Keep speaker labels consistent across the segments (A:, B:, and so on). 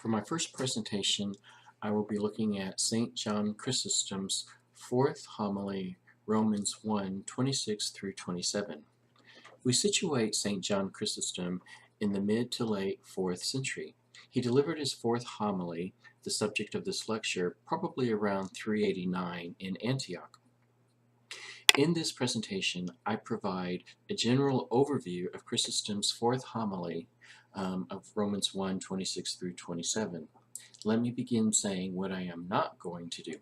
A: For my first presentation, I will be looking at St. John Chrysostom's fourth homily, Romans 1:26 through 27. We situate St. John Chrysostom in the mid to late 4th century. He delivered his fourth homily, the subject of this lecture, probably around 389 in Antioch. In this presentation, I provide a general overview of Chrysostom's fourth homily of Romans 1:26 through 27. Let me begin saying what I am not going to do.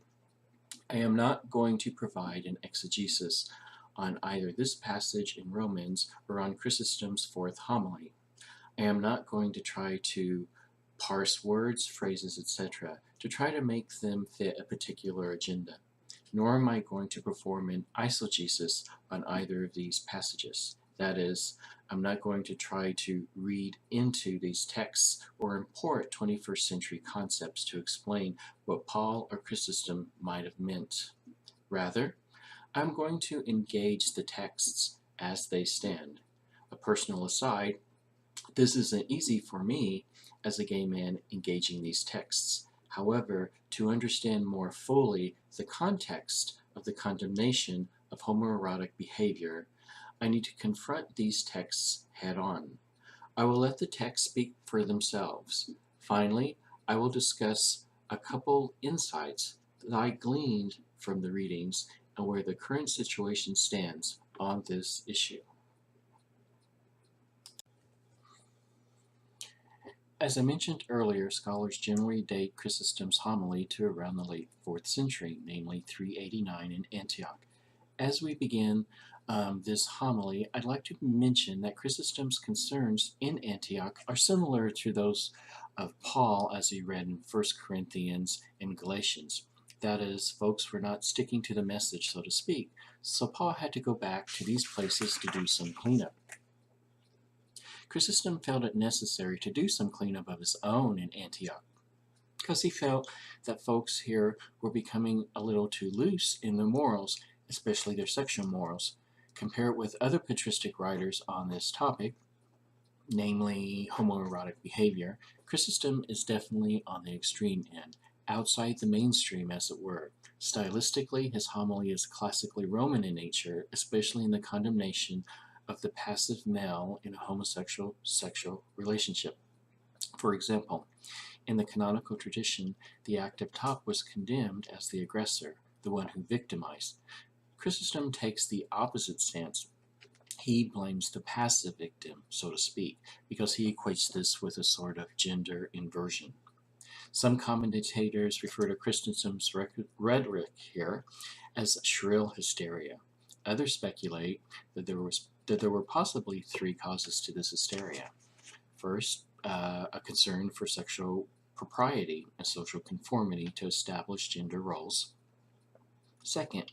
A: I am not going to provide an exegesis on either this passage in Romans or on Chrysostom's fourth homily. I am not going to try to parse words, phrases, etc. to try to make them fit a particular agenda, nor am I going to perform an eisegesis on either of these passages. That is, I'm not going to try to read into these texts or import 21st century concepts to explain what Paul or Chrysostom might have meant. Rather, I'm going to engage the texts as they stand. A personal aside, this isn't easy for me as a gay man engaging these texts. However, to understand more fully the context of the condemnation of homoerotic behavior, I need to confront these texts head-on. I will let the texts speak for themselves. Finally, I will discuss a couple insights that I gleaned from the readings and where the current situation stands on this issue. As I mentioned earlier, scholars generally date Chrysostom's homily to around the late 4th century, namely 389 in Antioch. As we begin this homily, I'd like to mention that Chrysostom's concerns in Antioch are similar to those of Paul as he read in 1 Corinthians and Galatians. That is, folks were not sticking to the message, so to speak, so Paul had to go back to these places to do some cleanup. Chrysostom felt it necessary to do some cleanup of his own in Antioch because he felt that folks here were becoming a little too loose in their morals, especially their sexual morals. Compare it with other patristic writers on this topic, namely homoerotic behavior. Chrysostom is definitely on the extreme end, outside the mainstream as it were. Stylistically, his homily is classically Roman in nature, especially in the condemnation of the passive male in a homosexual sexual relationship. For example, in the canonical tradition, the active top was condemned as the aggressor, the one who victimized. Chrysostom takes the opposite stance. He blames the passive victim, so to speak, because he equates this with a sort of gender inversion. Some commentators refer to Chrysostom's rhetoric here as shrill hysteria. Others speculate that there were possibly three causes to this hysteria. First, a concern for sexual propriety and social conformity to established gender roles. Second,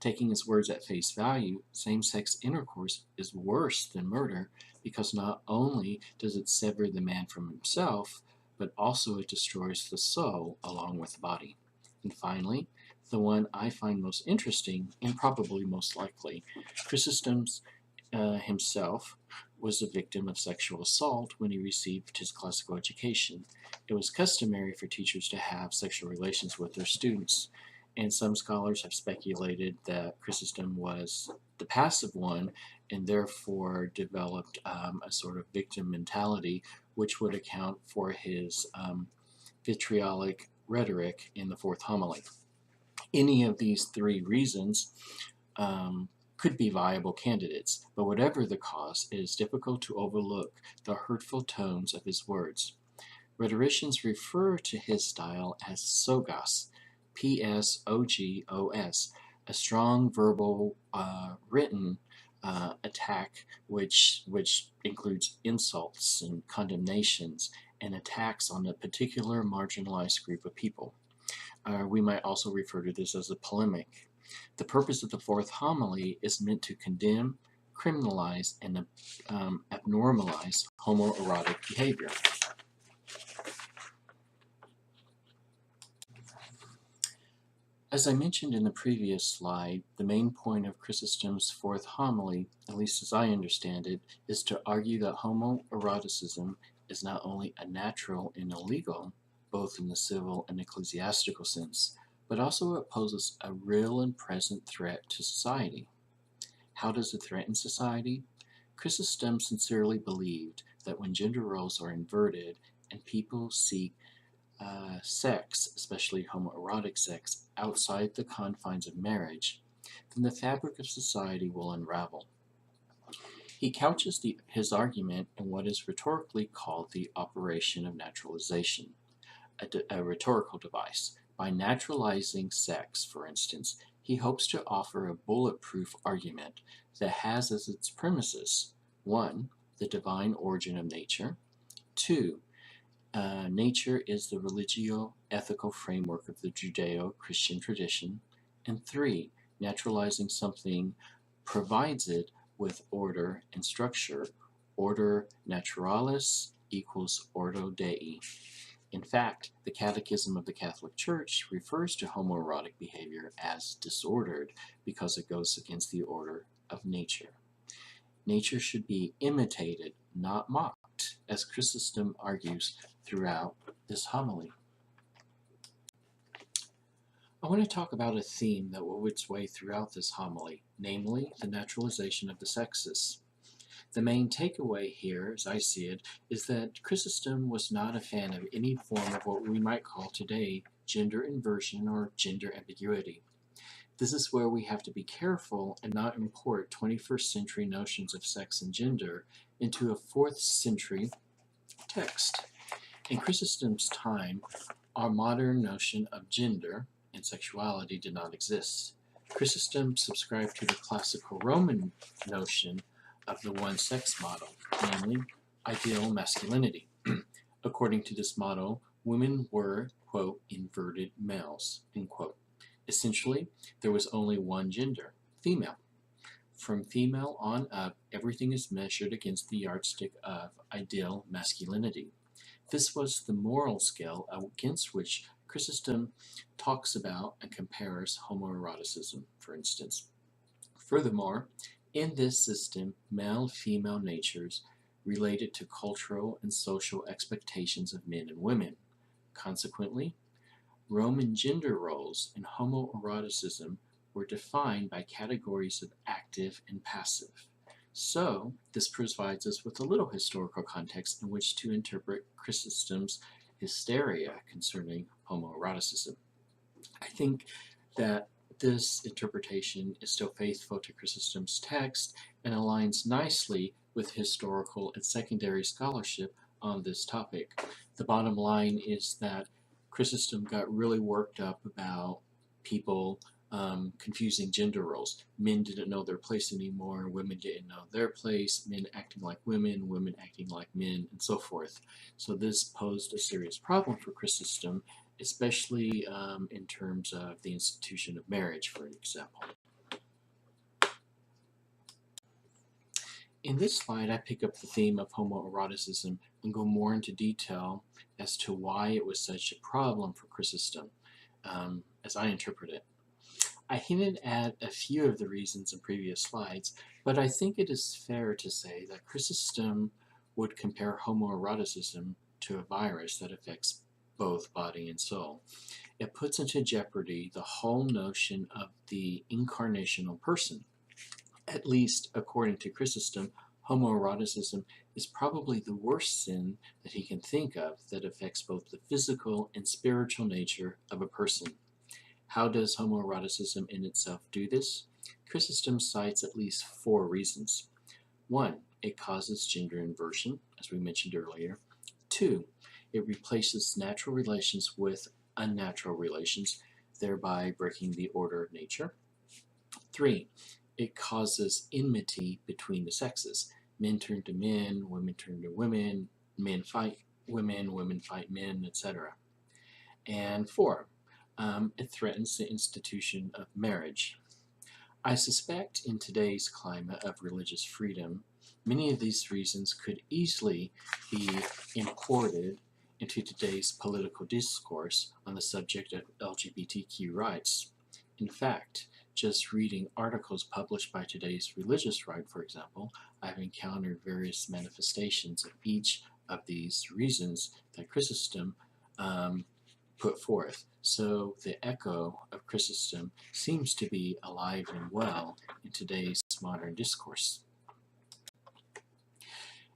A: taking his words at face value, same-sex intercourse is worse than murder because not only does it sever the man from himself, but also it destroys the soul along with the body. And finally, the one I find most interesting and probably most likely, Chrysostom himself was a victim of sexual assault when he received his classical education. It was customary for teachers to have sexual relations with their students, and some scholars have speculated that Chrysostom was the passive one and therefore developed a sort of victim mentality, which would account for his vitriolic rhetoric in the fourth homily. Any of these three reasons could be viable candidates, but whatever the cause, it is difficult to overlook the hurtful tones of his words. Rhetoricians refer to his style as sogos, P-S-O-G-O-S, a strong verbal written attack which includes insults and condemnations and attacks on a particular marginalized group of people. We might also refer to this as a polemic. The purpose of the fourth homily is meant to condemn, criminalize, and abnormalize homoerotic behavior. As I mentioned in the previous slide, the main point of Chrysostom's fourth homily, at least as I understand it, is to argue that homoeroticism is not only unnatural and illegal, both in the civil and ecclesiastical sense, but also it poses a real and present threat to society. How does it threaten society? Chrysostom sincerely believed that when gender roles are inverted and people seek sex, especially homoerotic sex, outside the confines of marriage, then the fabric of society will unravel. He couches his argument in what is rhetorically called the operation of naturalization, a rhetorical device. By naturalizing sex, for instance, he hopes to offer a bulletproof argument that has as its premises 1. The divine origin of nature, 2. Nature is the religio-ethical framework of the Judeo-Christian tradition, and 3. Naturalizing something provides it with order and structure. Order naturalis equals ordo Dei. In fact, the Catechism of the Catholic Church refers to homoerotic behavior as disordered because it goes against the order of nature. Nature should be imitated, not mocked, as Chrysostom argues throughout this homily. I want to talk about a theme that wove its way throughout this homily, namely the naturalization of the sexes. The main takeaway here, as I see it, is that Chrysostom was not a fan of any form of what we might call today gender inversion or gender ambiguity. This is where we have to be careful and not import 21st century notions of sex and gender into a 4th century text. In Chrysostom's time, our modern notion of gender and sexuality did not exist. Chrysostom subscribed to the classical Roman notion of the one-sex model, namely ideal masculinity. According to this model, women were, quote, inverted males, end quote. Essentially, there was only one gender, female. From female on up, everything is measured against the yardstick of ideal masculinity. This was the moral scale against which Chrysostom talks about and compares homoeroticism, for instance. Furthermore, in this system, male-female natures related to cultural and social expectations of men and women. Consequently, Roman gender roles in homoeroticism were defined by categories of active and passive. So, this provides us with a little historical context in which to interpret Chrysostom's hysteria concerning homoeroticism. I think that this interpretation is still faithful to Chrysostom's text and aligns nicely with historical and secondary scholarship on this topic. The bottom line is that Chrysostom got really worked up about people confusing gender roles. Men didn't know their place anymore, women didn't know their place, men acting like women acting like men, and so forth. So this posed a serious problem for Chrysostom, especially in terms of the institution of marriage, for example. In this slide, I pick up the theme of homoeroticism and go more into detail as to why it was such a problem for Chrysostom, as I interpret it. I hinted at a few of the reasons in previous slides, but I think it is fair to say that Chrysostom would compare homoeroticism to a virus that affects both body and soul. It puts into jeopardy the whole notion of the incarnational person. At least, according to Chrysostom, homoeroticism is probably the worst sin that he can think of that affects both the physical and spiritual nature of a person. How does homoeroticism in itself do this? Chrysostom cites at least 4 reasons. 1. It causes gender inversion, as we mentioned earlier. 2. It replaces natural relations with unnatural relations, thereby breaking the order of nature. 3. It causes enmity between the sexes. Men turn to men, women turn to women, men fight women fight men, etc. And 4. It threatens the institution of marriage. I suspect in today's climate of religious freedom, many of these reasons could easily be imported into today's political discourse on the subject of LGBTQ rights. In fact, just reading articles published by today's religious right, for example, I've encountered various manifestations of each of these reasons that Chrysostom put forth. So the echo of Chrysostom seems to be alive and well in today's modern discourse.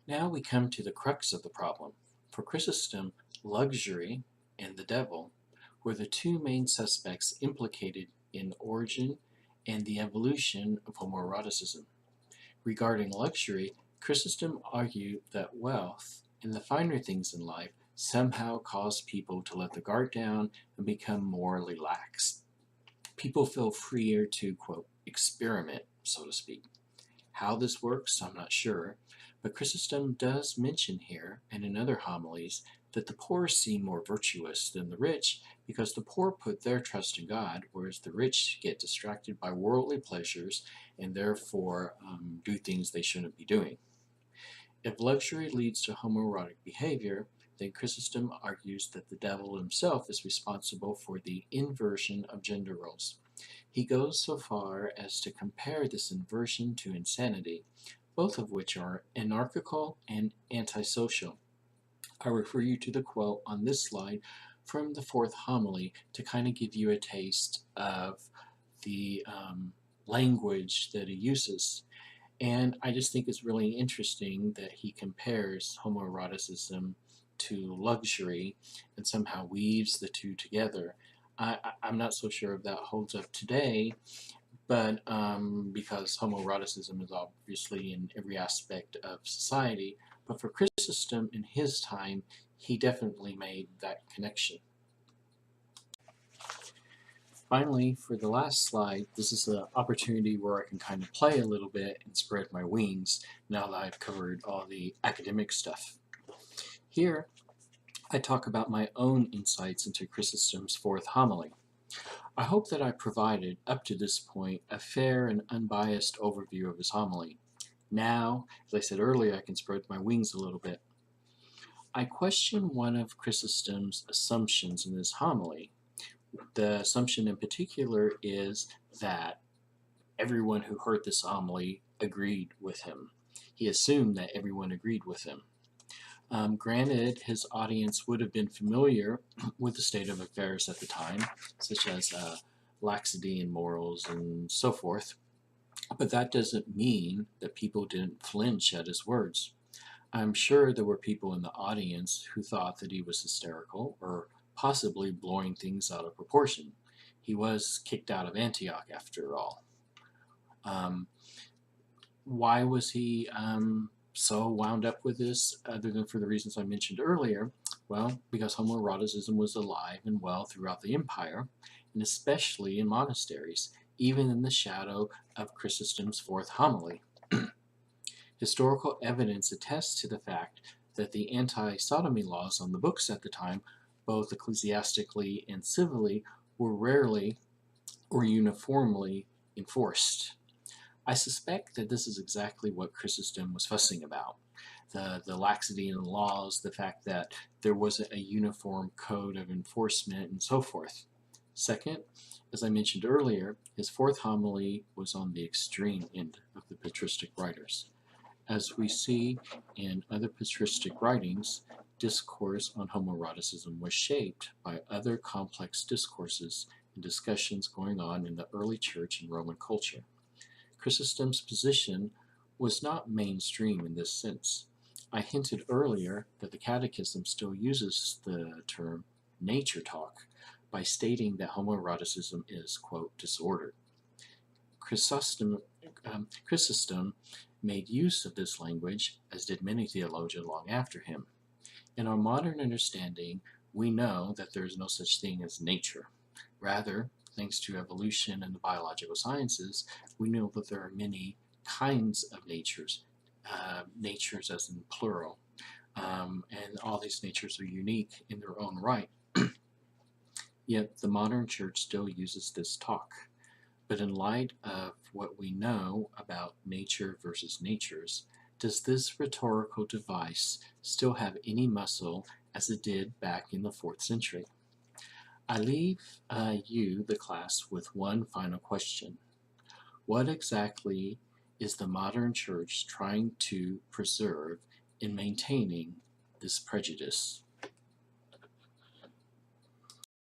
A: Now we come to the crux of the problem. For Chrysostom, luxury and the devil were the two main suspects implicated in origin and the evolution of homoeroticism. Regarding luxury, Chrysostom argued that wealth and the finer things in life somehow cause people to let the guard down and become morally lax. People feel freer to, quote, experiment, so to speak. How this works, I'm not sure, but Chrysostom does mention here and in other homilies that the poor seem more virtuous than the rich because the poor put their trust in God, whereas the rich get distracted by worldly pleasures and therefore do things they shouldn't be doing. If luxury leads to homoerotic behavior, then Chrysostom argues that the devil himself is responsible for the inversion of gender roles. He goes so far as to compare this inversion to insanity, both of which are anarchical and antisocial. I refer you to the quote on this slide from the fourth homily to kind of give you a taste of the language that he uses. And I just think it's really interesting that he compares homoeroticism to luxury and somehow weaves the two together. I'm not so sure if that holds up today, but because homoeroticism is obviously in every aspect of society, but for Chrysostom in his time, he definitely made that connection. Finally, for the last slide, this is an opportunity where I can kind of play a little bit and spread my wings now that I've covered all the academic stuff. Here, I talk about my own insights into Chrysostom's fourth homily. I hope that I provided, up to this point, a fair and unbiased overview of his homily. Now, as I said earlier, I can spread my wings a little bit. I question one of Chrysostom's assumptions in this homily. The assumption in particular is that everyone who heard this homily agreed with him. He assumed that everyone agreed with him. Granted, his audience would have been familiar with the state of affairs at the time, such as laxity in morals and so forth, but that doesn't mean that people didn't flinch at his words. I'm sure there were people in the audience who thought that he was hysterical or possibly blowing things out of proportion. He was kicked out of Antioch after all. Why was he so wound up with this, other than for the reasons I mentioned earlier? Well, because homoeroticism was alive and well throughout the empire, and especially in monasteries, even in the shadow of Chrysostom's fourth homily. Historical evidence attests to the fact that the anti-sodomy laws on the books at the time, both ecclesiastically and civilly, were rarely or uniformly enforced. I suspect that this is exactly what Chrysostom was fussing about. The laxity in the laws, the fact that there wasn't a uniform code of enforcement, and so forth. Second, as I mentioned earlier, his fourth homily was on the extreme end of the patristic writers. As we see in other patristic writings, discourse on homoeroticism was shaped by other complex discourses and discussions going on in the early church and Roman culture. Chrysostom's position was not mainstream in this sense. I hinted earlier that the Catechism still uses the term nature talk by stating that homoeroticism is, quote, disordered. Chrysostom made use of this language, as did many theologians long after him. In our modern understanding, we know that there is no such thing as nature. Rather, thanks to evolution and the biological sciences, we know that there are many kinds of natures, natures as in plural, and all these natures are unique in their own right. Yet the modern church still uses this talk. But in light of what we know about nature versus natures, does this rhetorical device still have any muscle as it did back in the 4th century? I leave you, the class, with one final question. What exactly is the modern church trying to preserve in maintaining this prejudice?